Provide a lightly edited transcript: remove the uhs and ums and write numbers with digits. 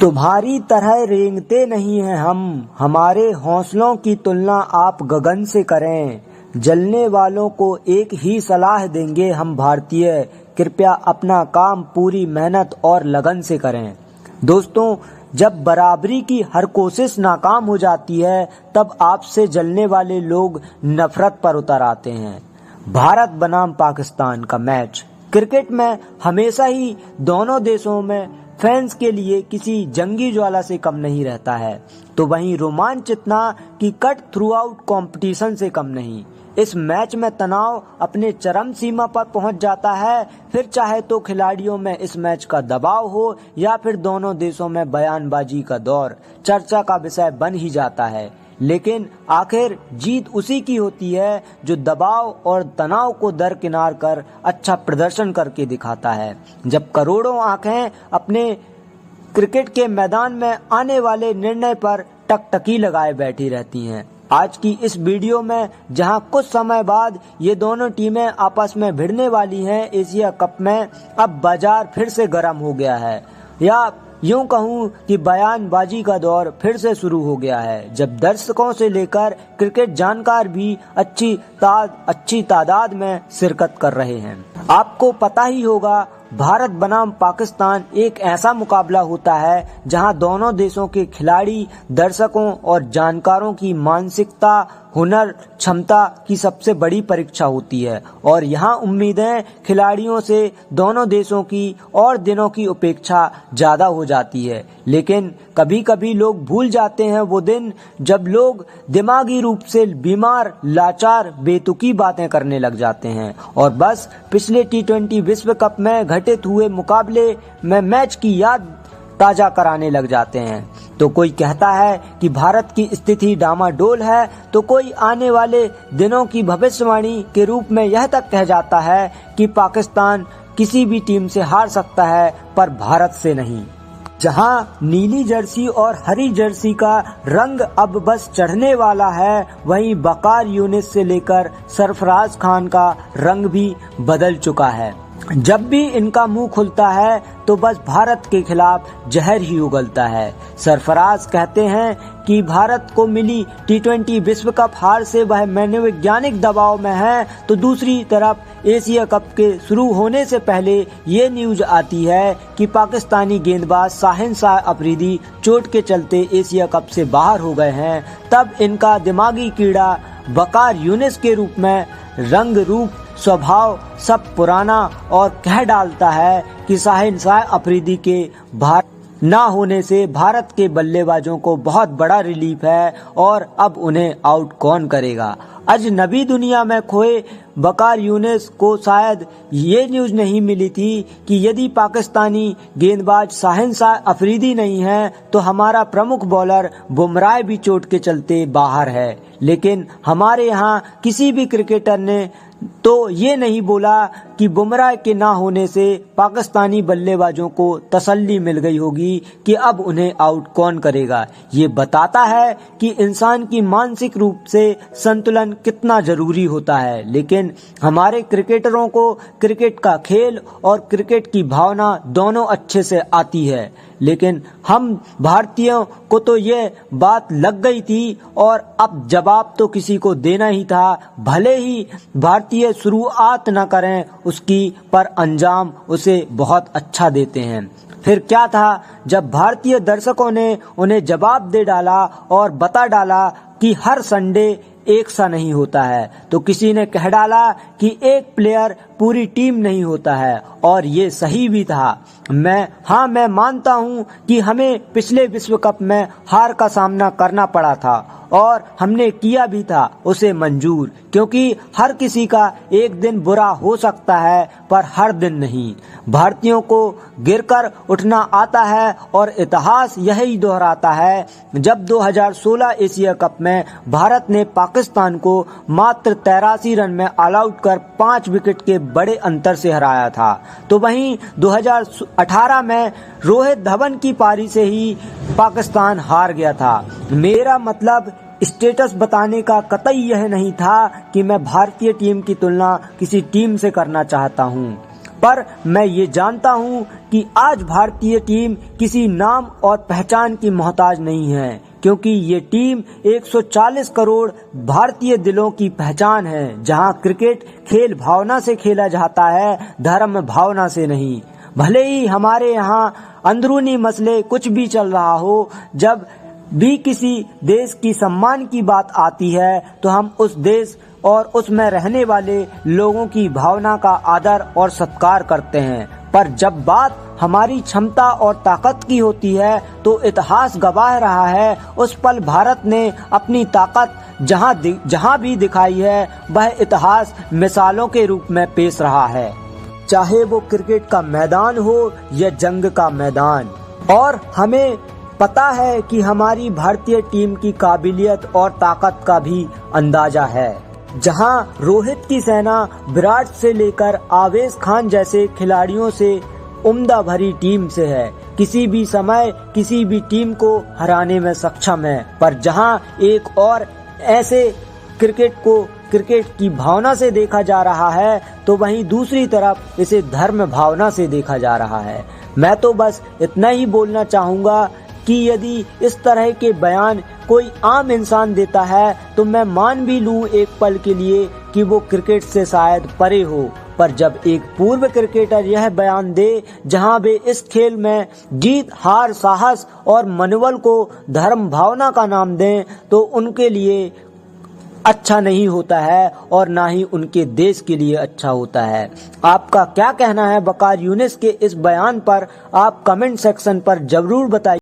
तुम्हारी तरह रेंगते नहीं हैं हम, हमारे हौसलों की तुलना आप गगन से करें। जलने वालों को एक ही सलाह देंगे हम भारतीय, कृपया अपना काम पूरी मेहनत और लगन से करें। दोस्तों, जब बराबरी की हर कोशिश नाकाम हो जाती है तब आपसे जलने वाले लोग नफरत पर उतर आते हैं। भारत बनाम पाकिस्तान का मैच क्रिकेट में हमेशा ही दोनों देशों में फैंस के लिए किसी जंगी ज्वाला से कम नहीं रहता है, तो वहीं रोमांच इतना कि कट थ्रू आउट कॉम्पिटिशन से कम नहीं। इस मैच में तनाव अपने चरम सीमा पर पहुंच जाता है, फिर चाहे तो खिलाड़ियों में इस मैच का दबाव हो या फिर दोनों देशों में बयानबाजी का दौर चर्चा का विषय बन ही जाता है। लेकिन आखिर जीत उसी की होती है जो दबाव और तनाव को दरकिनार कर अच्छा प्रदर्शन करके दिखाता है। जब करोड़ों आंखें अपने क्रिकेट के मैदान में आने वाले निर्णय पर टकटकी लगाए बैठी रहती हैं। आज की इस वीडियो में जहां कुछ समय बाद ये दोनों टीमें आपस में भिड़ने वाली हैं एशिया कप में, अब बाजार फिर से गर्म हो गया है, या यूं कहूं कि बयानबाजी का दौर फिर से शुरू हो गया है, जब दर्शकों से लेकर क्रिकेट जानकार भी अच्छी तादाद में शिरकत कर रहे हैं। आपको पता ही होगा, भारत बनाम पाकिस्तान एक ऐसा मुकाबला होता है जहां दोनों देशों के खिलाड़ी, दर्शकों और जानकारों की मानसिकता, हुनर, क्षमता की सबसे बड़ी परीक्षा होती है और यहां उम्मीदें खिलाड़ियों से दोनों देशों की और दिनों की अपेक्षा ज्यादा हो जाती है। लेकिन कभी कभी लोग भूल जाते हैं वो दिन जब लोग दिमागी रूप से बीमार, लाचार, बेतुकी बातें करने लग जाते हैं और बस पिछले T20 विश्व कप में घटित हुए मुकाबले में मैच की याद ताजा कराने लग जाते हैं। तो कोई कहता है कि भारत की स्थिति डामाडोल है, तो कोई आने वाले दिनों की भविष्यवाणी के रूप में यह तक कह जाता है कि पाकिस्तान किसी भी टीम से हार सकता है पर भारत से नहीं। जहां नीली जर्सी और हरी जर्सी का रंग अब बस चढ़ने वाला है, वहीं वकार यूनिस से लेकर सरफराज खान का रंग भी बदल चुका है। जब भी इनका मुंह खुलता है तो बस भारत के खिलाफ जहर ही उगलता है। सरफराज कहते हैं कि भारत को मिली T20 विश्व कप हार से वह मनोवैज्ञानिक दबाव में है, तो दूसरी तरफ एशिया कप के शुरू होने से पहले ये न्यूज आती है कि पाकिस्तानी गेंदबाज शाहीन शाह अफरीदी चोट के चलते एशिया कप से बाहर हो गए हैं। तब इनका दिमागी कीड़ा वकार यूनिस के रूप में रंग रूप स्वभाव सब पुराना और कह डालता है कि शाहीन शाह अफरीदी के बाहर ना होने से भारत के बल्लेबाजों को बहुत बड़ा रिलीफ है और अब उन्हें आउट कौन करेगा। अजनबी दुनिया में खोए वकार यूनिस को शायद ये न्यूज नहीं मिली थी कि यदि पाकिस्तानी गेंदबाज शाहीन शाह अफरीदी नहीं है तो हमारा प्रमुख बॉलर बुमराह भी चोट के चलते बाहर है। लेकिन हमारे यहाँ किसी भी क्रिकेटर ने तो ये नहीं बोला कि बुमराह के ना होने से पाकिस्तानी बल्लेबाजों को तसल्ली मिल गई होगी कि अब उन्हें आउट कौन करेगा। ये बताता है कि इंसान की मानसिक रूप से संतुलन कितना जरूरी होता है। लेकिन हमारे क्रिकेटरों को क्रिकेट का खेल और क्रिकेट की भावना दोनों अच्छे से आती है, लेकिन हम भारतीयों को तो ये बात लग गई थी और अब जवाब तो किसी को देना ही था। भले ही भारतीय शुरुआत न करें उसकी, पर अंजाम उसे बहुत अच्छा देते हैं। फिर क्या था जब भारतीय दर्शकों ने उन्हें जवाब दे डाला और बता डाला कि हर संडे एक सा नहीं होता है, तो किसी ने कह डाला कि एक प्लेयर पूरी टीम नहीं होता है, और ये सही भी था। मैं मानता हूं कि हमें पिछले विश्व कप में हार का सामना करना पड़ा था और हमने किया भी था उसे मंजूर, क्योंकि हर किसी का एक दिन बुरा हो सकता है पर हर दिन नहीं। भारतीयों को गिरकर उठना आता है और इतिहास यही दोहराता है। जब 2016 एशिया कप में भारत ने पाकिस्तान को मात्र 83 रन में ऑल आउट कर 5 विकेट के बड़े अंतर से हराया था, तो वहीं 2018 में रोहित धवन की पारी से ही पाकिस्तान हार गया था। मेरा मतलब स्टेटस बताने का कतई यह नहीं था कि मैं भारतीय टीम की तुलना किसी टीम से करना चाहता हूं। पर मैं ये जानता हूँ कि आज भारतीय टीम किसी नाम और पहचान की मोहताज नहीं है, क्योंकि ये टीम 140 करोड़ भारतीय दिलों की पहचान है, जहां क्रिकेट खेल भावना से खेला जाता है, धर्म भावना से नहीं। भले ही हमारे यहाँ अंदरूनी मसले कुछ भी चल रहा हो, जब भी किसी देश की सम्मान की बात आती है तो हम उस देश और उसमें रहने वाले लोगों की भावना का आदर और सत्कार करते हैं। पर जब बात हमारी क्षमता और ताकत की होती है तो इतिहास गवाह रहा है, उस पल भारत ने अपनी ताकत जहां भी दिखाई है, वह इतिहास मिसालों के रूप में पेश रहा है, चाहे वो क्रिकेट का मैदान हो या जंग का मैदान। और हमें पता है कि हमारी भारतीय टीम की काबिलियत और ताकत का भी अंदाजा है। जहां रोहित की सेना विराट से लेकर आवेश खान जैसे खिलाड़ियों से उम्दा भरी टीम से है, किसी भी समय किसी भी टीम को हराने में सक्षम है। पर जहां एक और ऐसे क्रिकेट की भावना से देखा जा रहा है, तो वहीं दूसरी तरफ इसे धर्म भावना से देखा जा रहा है। मैं तो बस इतना ही बोलना चाहूँगा कि यदि इस तरह के बयान कोई आम इंसान देता है तो मैं मान भी लूं एक पल के लिए कि वो क्रिकेट से शायद परे हो, पर जब एक पूर्व क्रिकेटर यह बयान दे जहां वे इस खेल में जीत हार साहस और मनोबल को धर्म भावना का नाम दें, तो उनके लिए अच्छा नहीं होता है और ना ही उनके देश के लिए अच्छा होता है। आपका क्या कहना है वकार यूनिस के इस बयान पर? आप कमेंट सेक्शन पर जरूर बताइए।